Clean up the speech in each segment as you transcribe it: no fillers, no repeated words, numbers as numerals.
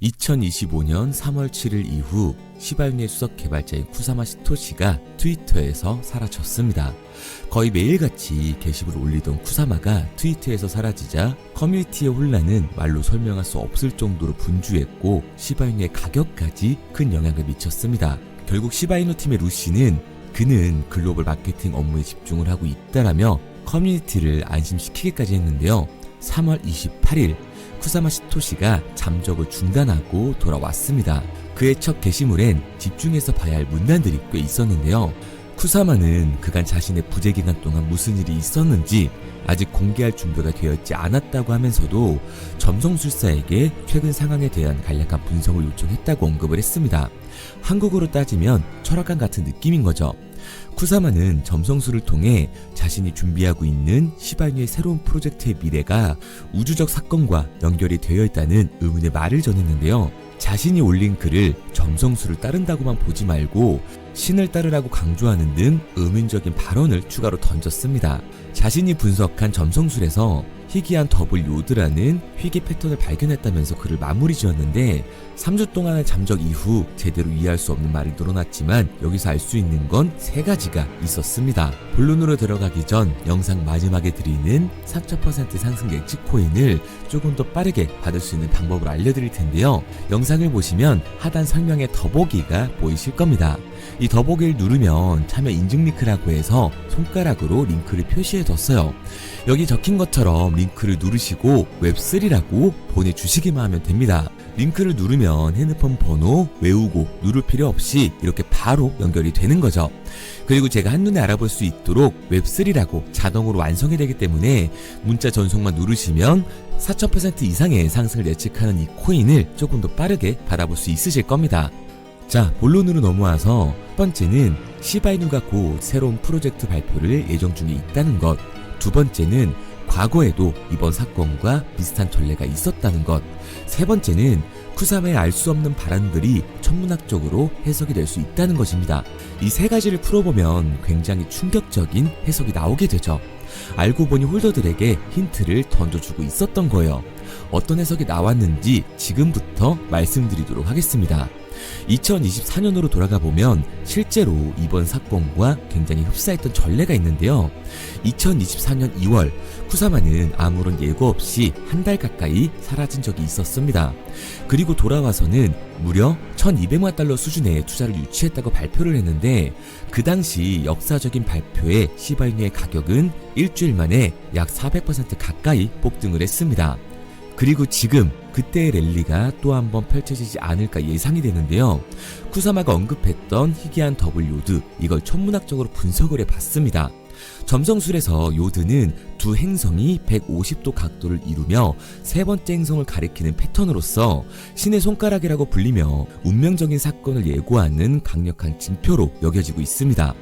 2025년 3월 7일 이후 시바윤의 수석 개발자인 쿠사마 시토시가 트위터에서 사라졌습니다. 거의 매일같이 게시글을 올리던 쿠사마가 트위터에서 사라지자 커뮤니티의 혼란은 말로 설명할 수 없을 정도로 분주했고 시바윤의 가격까지 큰 영향을 미쳤습니다. 결국 시바이누 팀의 루시는 그는 글로벌 마케팅 업무에 집중을 하고 있다라며 커뮤니티를 안심시키기까지 했는데요. 3월 28일 쿠사마 시토시가 잠적을 중단하고 돌아왔습니다. 그의 첫 게시물엔 집중해서 봐야 할 문단들이 꽤 있었는데요. 쿠사마는 그간 자신의 부재 기간 동안 무슨 일이 있었는지 아직 공개할 준비가 되어 있지 않았다고 하면서도 점성술사에게 최근 상황에 대한 간략한 분석을 요청했다고 언급을 했습니다. 한국어로 따지면 철학관 같은 느낌인 거죠. 쿠사마는 점성술을 통해 자신이 준비하고 있는 시바윤의 새로운 프로젝트의 미래가 우주적 사건과 연결이 되어 있다는 의문의 말을 전했는데요. 자신이 올린 글을 점성술을 따른다고만 보지 말고 신을 따르라고 강조하는 등 의문적인 발언을 추가로 던졌습니다. 자신이 분석한 점성술에서 희귀한 더블 요드라는 희귀 패턴을 발견했다면서 글을 마무리 지었는데 3주 동안의 잠적 이후 제대로 이해할 수 없는 말이 늘어났지만 여기서 알 수 있는 건 3가지가 있었습니다. 본론으로 들어가기 전 영상 마지막에 드리는 4,000% 상승 예측 코인을 조금 더 빠르게 받을 수 있는 방법을 알려드릴 텐데요. 영상을 보시면 하단 설명에 더보기가 보이실 겁니다. 이 더보기를 누르면 참여 인증 링크라고 해서 손가락으로 링크를 표시해뒀어요. 여기 적힌 것처럼 링크를 누르시고 웹3라고 보내주시기만 하면 됩니다. 링크를 누르면 핸드폰 번호 외우고 누를 필요 없이 이렇게 바로 연결이 되는 거죠. 그리고 제가 한눈에 알아볼 수 있도록 웹3라고 자동으로 완성이 되기 때문에 문자 전송만 누르시면 4,000% 이상의 상승을 예측하는 이 코인을 조금 더 빠르게 받아볼 수 있으실 겁니다. 자, 본론으로 넘어와서 첫 번째는 시바이누가 곧 새로운 프로젝트 발표를 예정 중에 있다는 것, 두 번째는 과거에도 이번 사건과 비슷한 전례가 있었다는 것, 세 번째는 쿠사마의 알 수 없는 발언들이 천문학적으로 해석이 될 수 있다는 것입니다. 이 3가지를 풀어보면 굉장히 충격적인 해석이 나오게 되죠. 알고 보니 홀더들에게 힌트를 던져주고 있었던 거예요. 어떤 해석이 나왔는지 지금부터 말씀드리도록 하겠습니다. 2024년으로 돌아가 보면 실제로 이번 사건과 굉장히 흡사했던 전례가 있는데요. 2024년 2월 쿠사마는 아무런 예고 없이 한 달 가까이 사라진 적이 있었습니다. 그리고 돌아와서는 무려 1200만 달러 수준의 투자를 유치했다고 발표를 했는데 그 당시 역사적인 발표에 시바이누의 가격은 일주일 만에 약 400% 가까이 폭등을 했습니다. 그리고 지금 그때의 랠리가 또 한 번 펼쳐지지 않을까 예상이 되는데요. 쿠사마가 언급했던 희귀한 더블 요드, 이걸 천문학적으로 분석을 해봤습니다. 점성술에서 요드는 두 행성이 150도 각도를 이루며 세 번째 행성을 가리키는 패턴으로서 신의 손가락이라고 불리며 운명적인 사건을 예고하는 강력한 징표로 여겨지고 있습니다.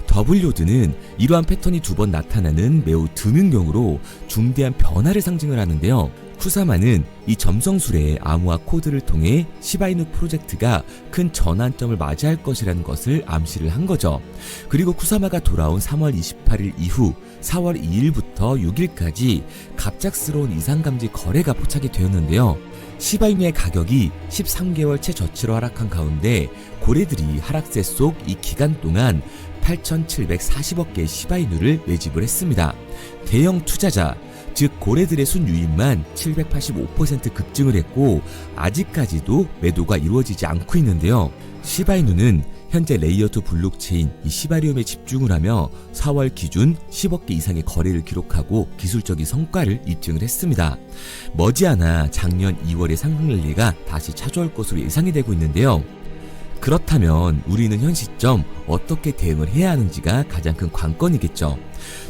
더블 요드는 이러한 패턴이 2번 나타나는 매우 드문 경우로 중대한 변화를 상징을 하는데요. 쿠사마는 이 점성술의 암호화 코드를 통해 시바이누 프로젝트가 큰 전환점을 맞이할 것이라는 것을 암시를 한 거죠. 그리고 쿠사마가 돌아온 3월 28일 이후 4월 2일부터 6일까지 갑작스러운 이상감지 거래가 포착이 되었는데요. 시바이누의 가격이 13개월 최저치로 하락한 가운데 고래들이 하락세 속 이 기간 동안 8,740억 개의 시바이누를 매집을 했습니다. 대형 투자자, 즉 고래들의 순유입만 785% 급증을 했고 아직까지도 매도가 이루어지지 않고 있는데요. 시바이누는 현재 레이어2 블록체인 이 시바리움에 집중을 하며 4월 기준 10억 개 이상의 거래를 기록하고 기술적인 성과를 입증을 했습니다. 머지않아 작년 2월의 상승 랠리가 다시 찾아올 것으로 예상이 되고 있는데요. 그렇다면 우리는 현 시점 어떻게 대응을 해야 하는지가 가장 큰 관건이겠죠.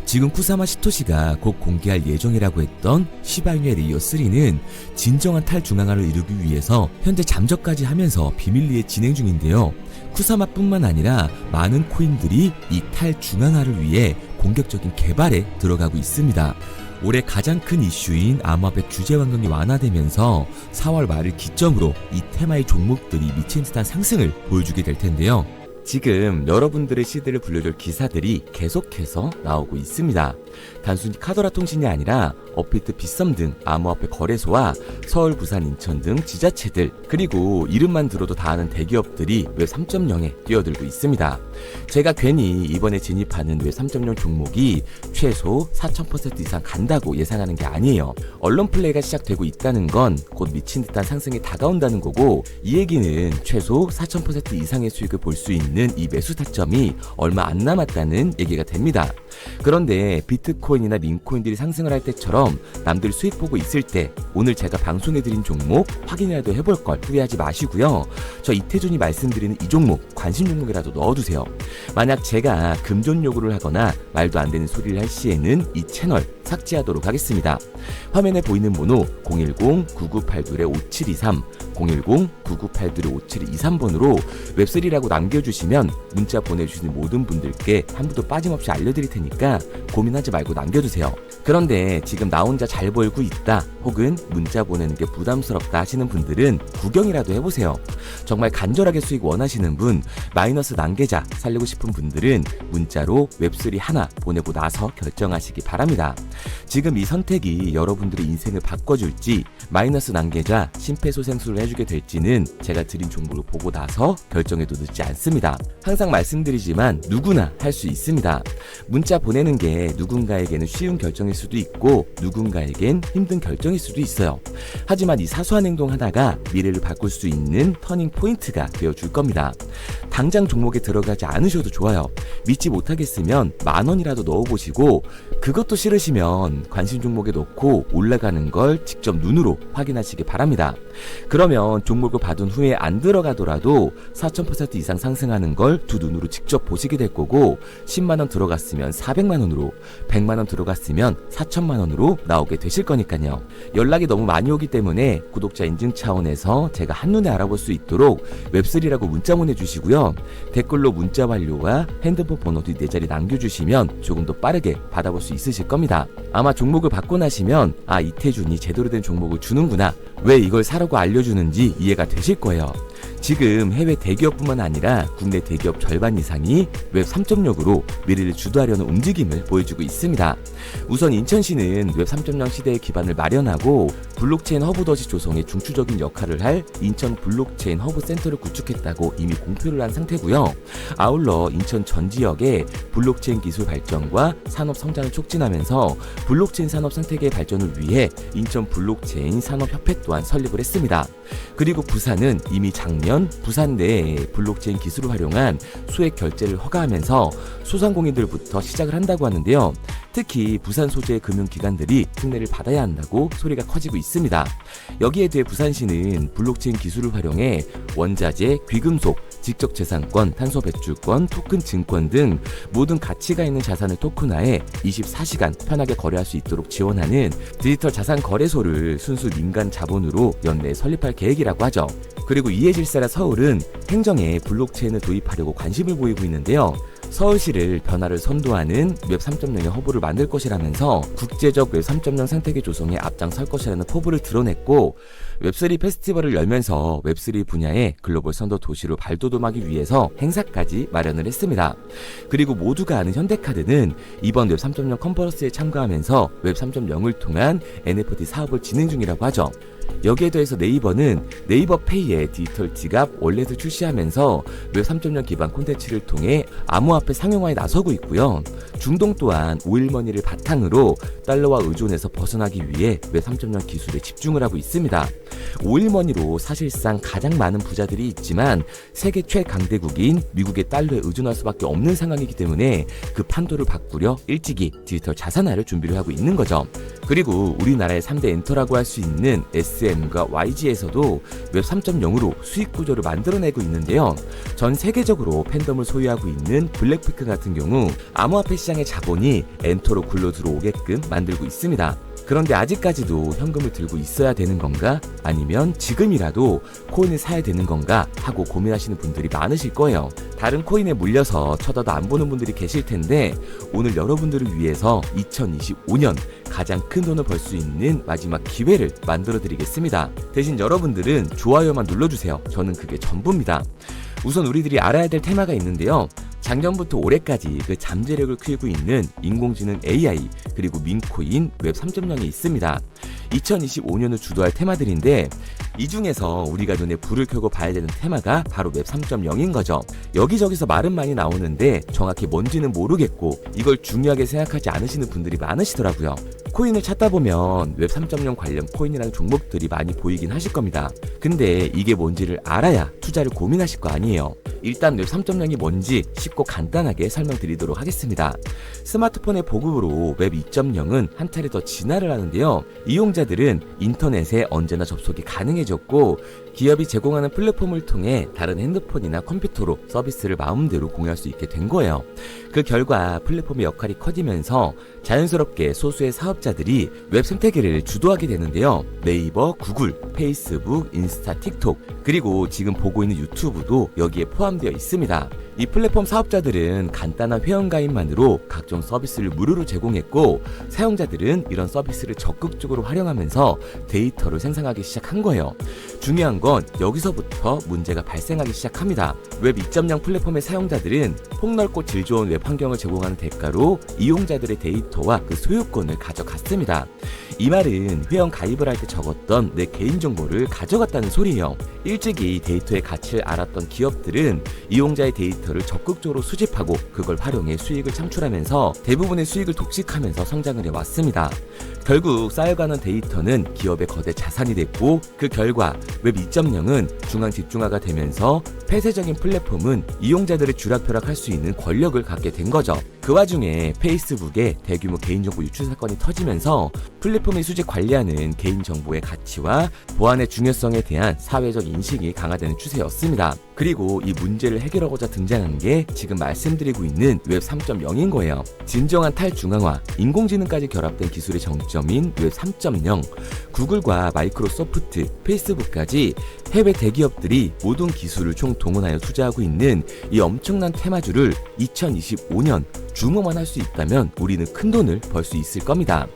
지금 쿠사마 시토시가 곧 공개할 예정이라고 했던 시바이누의 레이어 3는 진정한 탈중앙화를 이루기 위해서 현재 잠적까지 하면서 비밀리에 진행 중인데요. 쿠사마뿐만 아니라 많은 코인들이 이 탈중앙화를 위해 공격적인 개발에 들어가고 있습니다. 올해 가장 큰 이슈인 암호화폐 규제 환경이 완화되면서 4월 말을 기점으로 이 테마의 종목들이 미친 듯한 상승을 보여주게 될 텐데요. 지금 여러분들의 시드를 불려줄 기사들이 계속해서 나오고 있습니다. 단순히 카더라 통신이 아니라 업비트, 빗썸 등 암호화폐 거래소와 서울, 부산, 인천 등 지자체들, 그리고 이름만 들어도 다 아는 대기업들이 웹 3.0에 뛰어들고 있습니다. 제가 괜히 이번에 진입하는 웹 3.0 종목이 최소 4000% 이상 간다고 예상하는 게 아니에요. 언론 플레이가 시작되고 있다는 건 곧 미친 듯한 상승이 다가온다는 거고, 이 얘기는 최소 4000% 이상의 수익을 볼 수 있는 이 매수 타점이 얼마 안 남았다는 얘기가 됩니다. 그런데 비트코인이나 링코인들이 상승을 할 때처럼 남들 수익 보고 있을 때 오늘 제가 방송해드린 종목 확인이라도 해볼 걸 후회하지 마시고요. 저 이태준이 말씀드리는 이 종목 관심 종목이라도 넣어두세요. 만약 제가 금전 요구를 하거나 말도 안 되는 소리를 할 시에는 이 채널 삭제하도록 하겠습니다. 화면에 보이는 번호 010-9982-5723 010-9982-5723번으로 웹3라고 남겨주시면 문자 보내주시는 모든 분들께 한 분도 빠짐없이 알려드릴 테니까 고민하지 말고 남겨주세요. 그런데 지금 나 혼자 잘 벌고 있다 혹은 문자 보내는 게 부담스럽다 하시는 분들은 구경이라도 해보세요. 정말 간절하게 수익 원하시는 분, 마이너스 난계자 살리고 싶은 분들은 문자로 웹3 하나 보내고 나서 결정하시기 바랍니다. 지금 이 선택이 여러분들의 인생을 바꿔줄지 마이너스 난계자 심폐소생술을 해주게 될지는 제가 드린 정보를 보고 나서 결정해도 늦지 않습니다. 항상 말씀드리지만 누구나 할 수 있습니다. 문자 보내는 게 누군가에게는 쉬운 결정일 수도 있고 누군가에겐 힘든 결정일 수도 있어요. 하지만 이 사소한 행동 하나가 미래를 바꿀 수 있는 터닝 포인트가 되어줄 겁니다. 당장 종목에 들어가지 않으셔도 좋아요. 믿지 못하겠으면 10,000원이라도 넣어보시고, 그것도 싫으시면 관심 종목에 넣고 올라가는 걸 직접 눈으로 확인하시기 바랍니다. 그러면 종목을 받은 후에 안 들어가더라도 4000% 이상 상승하는 걸 두 눈으로 직접 보시게 될 거고, 10만원 들어갔으면 400만원으로, 100만원 들어갔으면 4천만원으로 나오게 되실 거니까요. 연락이 너무 많이 오기 때문에 구독자 인증 차원에서 제가 한눈에 알아볼 수 있도록 웹3라고 문자 보내주시고요. 댓글로 문자 완료와 핸드폰 번호 뒤 4자리 남겨주시면 조금 더 빠르게 받아볼 수 있으실 겁니다. 아마 종목을 받고 나시면 아, 이태준이 제대로 된 종목을 주는구나, 왜 이걸 사라고 알려주는지 이해가 되실 거예요. 지금 해외 대기업뿐만 아니라 국내 대기업 절반 이상이 웹 3.0으로 미래를 주도하려는 움직임을 보여주고 있습니다. 우선 인천시는 웹 3.0 시대의 기반을 마련하고 블록체인 허브 덫이 조성에 중추적인 역할을 할 인천 블록체인 허브 센터를 구축했다고 이미 공표를 한 상태고요. 아울러 인천 전 지역의 블록체인 기술 발전과 산업 성장을 촉진하면서 블록체인 산업 생태계의 발전을 위해 인천 블록체인 산업협회 또한 설립을 했습니다. 그리고 부산은 이미 작년 부산 내에 블록체인 기술을 활용한 수액 결제를 허가하면서 소상공인들부터 시작을 한다고 하는데요. 특히 부산 소재의 금융기관들이 특례를 받아야 한다고 소리가 커지고 있습니다. 여기에 대해 부산시는 블록체인 기술을 활용해 원자재, 귀금속, 지적재산권, 탄소배출권, 토큰 증권 등 모든 가치가 있는 자산을 토큰화해 24시간 편하게 거래할 수 있도록 지원하는 디지털 자산 거래소를 순수 민간 자본으로 연내에 설립할 계획이라고 하죠. 그리고 이해 질세라 서울은 행정에 블록체인을 도입하려고 관심을 보이고 있는데요. 서울시를 변화를 선도하는 웹 3.0의 허브를 만들 것이라면서 국제적 웹 3.0 생태계 조성에 앞장설 것이라는 포부를 드러냈고, 웹3 페스티벌을 열면서 웹3 분야의 글로벌 선도 도시로 발돋움하기 위해서 행사까지 마련을 했습니다. 그리고 모두가 아는 현대카드는 이번 웹 3.0 컨퍼런스에 참가하면서 웹 3.0을 통한 NFT 사업을 진행 중이라고 하죠. 여기에 더해서 네이버는 네이버 페이의 디지털 지갑 월렛을 출시하면서 웹 3.0 기반 콘텐츠를 통해 암호화폐 상용화에 나서고 있고요. 중동 또한 오일머니를 바탕으로 달러와 의존에서 벗어나기 위해 웹 3.0 기술에 집중을 하고 있습니다. 오일머니로 사실상 가장 많은 부자들이 있지만 세계 최강대국인 미국의 달러에 의존할 수밖에 없는 상황이기 때문에 그 판도를 바꾸려 일찍이 디지털 자산화를 준비를 하고 있는 거죠. 그리고 우리나라의 3대 엔터라고 할 수 있는 SM과 YG에서도 웹 3.0으로 수익 구조를 만들어내고 있는데요. 전 세계적으로 팬덤을 소유하고 있는 블랙핑크 같은 경우 암호화폐 시장의 자본이 엔터로 굴러 들어오게끔 만들고 있습니다. 그런데 아직까지도 현금을 들고 있어야 되는 건가? 아니면 지금이라도 코인을 사야 되는 건가? 하고 고민하시는 분들이 많으실 거예요. 다른 코인에 물려서 쳐다도 안 보는 분들이 계실 텐데, 오늘 여러분들을 위해서 2025년 가장 큰 돈을 벌 수 있는 마지막 기회를 만들어 드리겠습니다. 대신 여러분들은 좋아요만 눌러주세요. 저는 그게 전부입니다. 우선 우리들이 알아야 될 테마가 있는데요. 작년부터 올해까지 그 잠재력을 키우고 있는 인공지능 AI 그리고 민코인 웹 3.0이 있습니다. 2025년을 주도할 테마들인데 이 중에서 우리가 눈에 불을 켜고 봐야 되는 테마가 바로 웹 3.0인 거죠. 여기저기서 말은 많이 나오는데 정확히 뭔지는 모르겠고 이걸 중요하게 생각하지 않으시는 분들이 많으시더라고요. 코인을 찾다 보면 웹 3.0 관련 코인이라는 종목들이 많이 보이긴 하실 겁니다. 근데 이게 뭔지를 알아야 투자를 고민하실 거 아니에요. 일단 웹 3.0이 뭔지 쉽고 간단하게 설명드리도록 하겠습니다. 스마트폰의 보급으로 웹 2.0은 한 차례 더 진화를 하는데요. 이용자들은 인터넷에 언제나 접속이 가능해졌고 기업이 제공하는 플랫폼을 통해 다른 핸드폰이나 컴퓨터로 서비스를 마음대로 공유할 수 있게 된 거예요. 그 결과 플랫폼의 역할이 커지면서 자연스럽게 소수의 사업자들이 웹 생태계를 주도하게 되는데요. 네이버, 구글, 페이스북, 인스타, 틱톡 그리고 지금 보고 있는 유튜브도 여기에 포함되어 있습니다. 이 플랫폼 사업자들은 간단한 회원가입만으로 각종 서비스를 무료로 제공했고 사용자들은 이런 서비스를 적극적으로 활용하면서 데이터를 생성하기 시작한 거예요. 중요한 건 여기서부터 문제가 발생하기 시작합니다. 웹 2.0 플랫폼의 사용자들은 폭넓고 질 좋은 웹 환경을 제공하는 대가로 이용자들의 데이터와 그 소유권을 가져갔습니다. 이 말은 회원 가입을 할 때 적었던 내 개인정보를 가져갔다는 소리예요. 일찍이 데이터의 가치를 알았던 기업들은 이용자의 데이터를 적극적으로 수집하고 그걸 활용해 수익을 창출하면서 대부분의 수익을 독식하면서 성장을 해왔습니다. 결국 쌓여가는 데이터는 기업의 거대 자산이 됐고 그 결과 웹 2.0은 중앙 집중화가 되면서 폐쇄적인 플랫폼은 이용자들의 쥐락펴락할 수 있는 권력을 갖게 된 거죠. 그 와중에 페이스북에 대규모 개인정보 유출 사건이 터지면서 플랫폼의 수집 관리하는 개인정보의 가치와 보안의 중요성에 대한 사회적 인식이 강화되는 추세였습니다. 그리고 이 문제를 해결하고자 등장한 게 지금 말씀드리고 있는 웹 3.0인 거예요. 진정한 탈중앙화, 인공지능까지 결합된 기술의 정점인 웹 3.0, 구글과 마이크로소프트, 페이스북까지 해외 대기업들이 모든 기술을 총동원하여 투자하고 있는 이 엄청난 테마주를 2025년 주목만 할 수 있다면 우리는 큰 돈을 벌 수 있을 겁니다.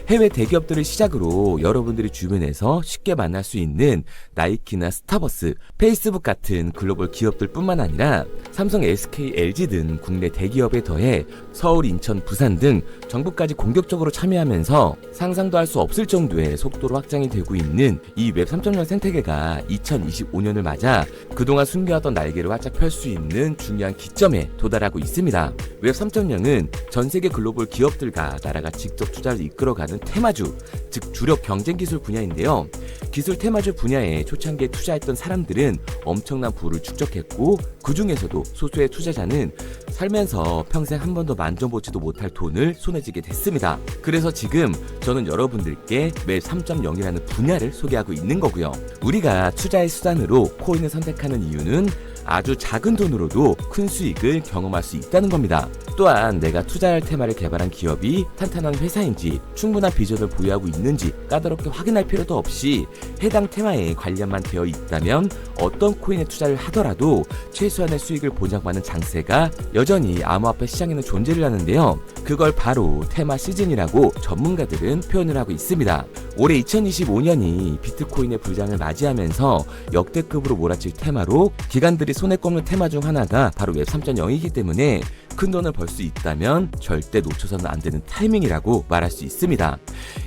해외 대기업들을 시작으로 여러분들이 주변에서 쉽게 만날 수 있는 나이키나 스타버스, 페이스북 같은 글로벌 기업들 뿐만 아니라 삼성, SK, LG 등 국내 대기업에 더해 서울, 인천, 부산 등 정부까지 공격적으로 참여하면서 상상도 할 수 없을 정도의 속도로 확장이 되고 있는 이 웹 3.0 생태계가 2025년을 맞아 그동안 숨겨왔던 날개를 활짝 펼 수 있는 중요한 기점에 도달하고 있습니다. 웹 3.0은 전 세계 글로벌 기업들과 나라가 직접 투자를 이끌어가는 테마주, 즉 주력 경쟁 기술 분야인데요. 기술 테마주 분야에 초창기에 투자했던 사람들은 엄청난 부를 축적했고 그 중에서도 소수의 투자자는 살면서 평생 한 번도 만져보지도 못할 돈을 손에 쥐게 됐습니다. 그래서 지금 저는 여러분들께 웹 3.0이라는 분야를 소개하고 있는 거고요. 우리가 투자의 수단으로 코인을 선택하는 이유는 아주 작은 돈으로도 큰 수익을 경험할 수 있다는 겁니다. 또한 내가 투자할 테마를 개발한 기업이 탄탄한 회사인지 충분한 비전을 보유하고 있는지 까다롭게 확인할 필요도 없이 해당 테마에 관련만 되어 있다면 어떤 코인에 투자를 하더라도 최소한의 수익을 보장받는 장세가 여전히 암호화폐 시장에는 존재를 하는데요. 그걸 바로 테마 시즌이라고 전문가들은 표현을 하고 있습니다. 올해 2025년이 비트코인의 불장을 맞이하면서 역대급으로 몰아칠 테마로 기관들이 손에 꼽는 테마 중 하나가 바로 웹 3.0이기 때문에 큰 돈을 벌 수 있다면 절대 놓쳐서는 안 되는 타이밍이라고 말할 수 있습니다.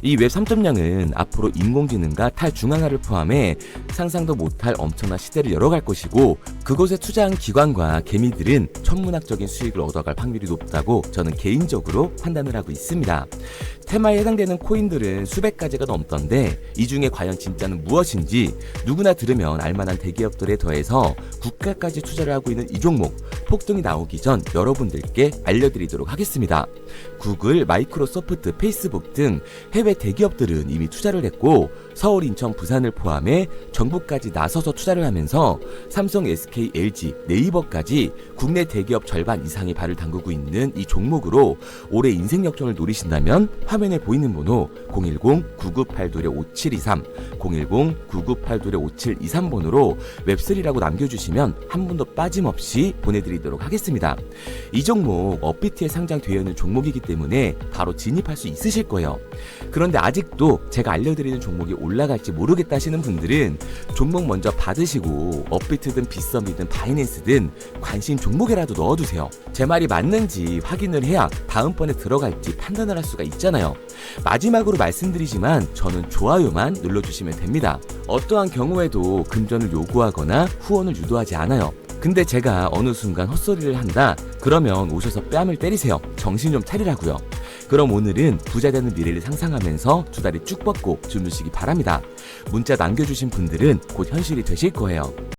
이 웹 3.0은 앞으로 인공지능과 탈중앙화를 포함해 상상도 못할 엄청난 시대를 열어갈 것이고 그곳에 투자한 기관과 개미들은 천문학적인 수익을 얻어갈 확률이 높다고 저는 개인적으로 판단을 하고 있습니다. 테마에 해당되는 코인들은 수백 가지가 넘던데 이 중에 과연 진짜는 무엇인지 누구나 들으면 알만한 대기업들에 더해서 국가까지 투자를 하고 있는 이 종목 폭등이 나오기 전 여러분들께 알려드리도록 하겠습니다. 구글, 마이크로소프트, 페이스북 등 해외 대기업들은 이미 투자를 했고 서울, 인천, 부산을 포함해 정부까지 나서서 투자를 하면서 삼성, SK, LG, 네이버까지 국내 대기업 절반 이상이 발을 담그고 있는 이 종목으로 올해 인생 역전을 노리신다면 화면 화면에 보이는 번호 010-9982-5723, 010-9982-5723번으로 웹3라고 남겨주시면 한 분도 빠짐없이 보내드리도록 하겠습니다. 이 종목 업비트에 상장되어 있는 종목이기 때문에 바로 진입할 수 있으실 거예요. 그런데 아직도 제가 알려드리는 종목이 올라갈지 모르겠다 하시는 분들은 종목 먼저 받으시고 업비트든 빗썸이든 바이낸스든 관심 종목에라도 넣어두세요. 제 말이 맞는지 확인을 해야 다음번에 들어갈지 판단을 할 수가 있잖아요. 마지막으로 말씀드리지만 저는 좋아요만 눌러주시면 됩니다. 어떠한 경우에도 금전을 요구하거나 후원을 유도하지 않아요. 근데 제가 어느 순간 헛소리를 한다? 그러면 오셔서 뺨을 때리세요. 정신 좀 차리라고요. 그럼 오늘은 부자되는 미래를 상상하면서 두 다리 쭉 뻗고 주무시기 바랍니다. 문자 남겨주신 분들은 곧 현실이 되실 거예요.